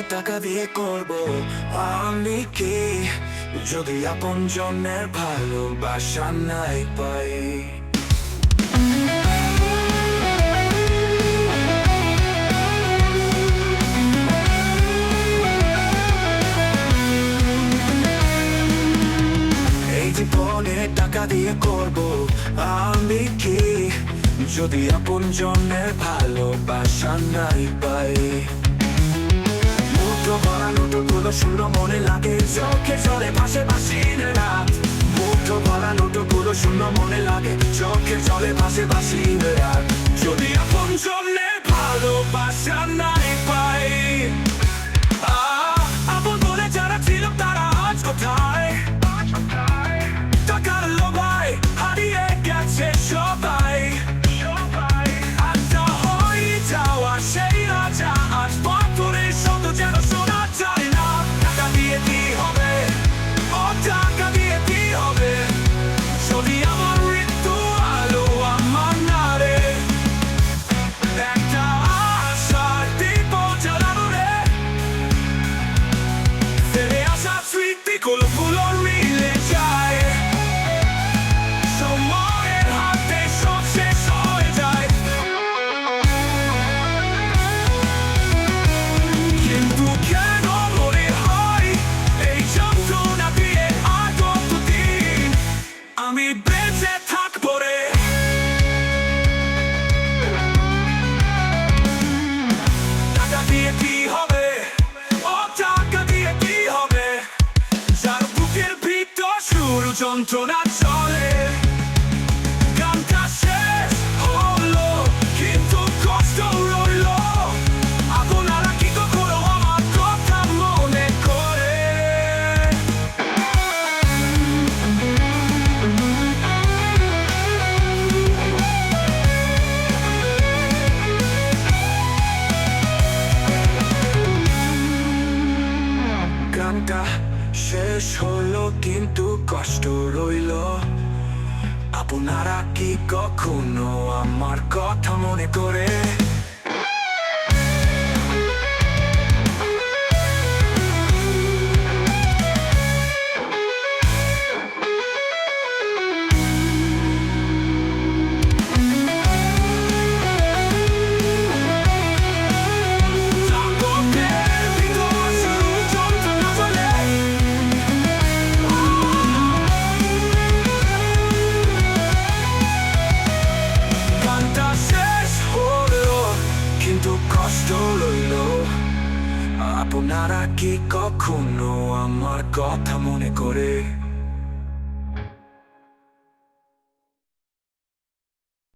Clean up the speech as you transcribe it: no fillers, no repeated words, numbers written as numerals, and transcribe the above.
টাকা দিয়ে করব আমি কি, যদি আপন জনের ভালোবাসা নাই পাই। এই জীবনে টাকা দিয়ে করব আমি কি, যদি আপন জনের ভালোবাসা নাই পাই। মুঠো ভরা নোটগুলো শূন্য মনে লাগে, চোখে জলে ভাসে বাসির রাত। মুঠো ভরা নোটগুলো শূন্য মনে লাগে, চোখে জলে ভাসে বাসির রাত। যদি আপন জনের ভালোবাসা নাই পাই। আপন বলে যারা ছিল তারা আজ কোথায়? টাকার লোভায় হারিয়ে গেছে সবাই। আড্ডা হয়ে যাওয়া সেই রাজা আজ পাথরের শব্দ যেন শোনা যায় না। টাকা দিয়ে কি হবে? ও টাকা দিয়ে কি হবে? যদি আমার মৃত্যু আলো আমার না রে, একটা আশার দীপ জ্বালানো রে। ফিরে আসা স্মৃতিগুলো ফুলো মিলে যায়, সময়ের হাতে সব শেষ হয়ে যায়। কিন্তু কেন মনে হয় এই যন্ত্রণা দিয়ে আর কতদিন আমি বেঁচে থাকবো রে? টাকা দিয়ে কি হবে? ও টাকা দিয়ে কি হবে? যার বুকের ভিতর শুরু যন্ত্রণা চলে। গানটা শেষ হলো কিন্তু কষ্ট রইলো। আপনারা কি কখনো আমার কথা মনে করে? গানটা শেষ হলো কিন্তু কষ্ট রইলো। আপনারা কি কখনো আমার কথা মনে করে? গানটা শেষ হলো কিন্তু কষ্ট রইলো। আপনারা কি কখনো আমার কথা মনে করে?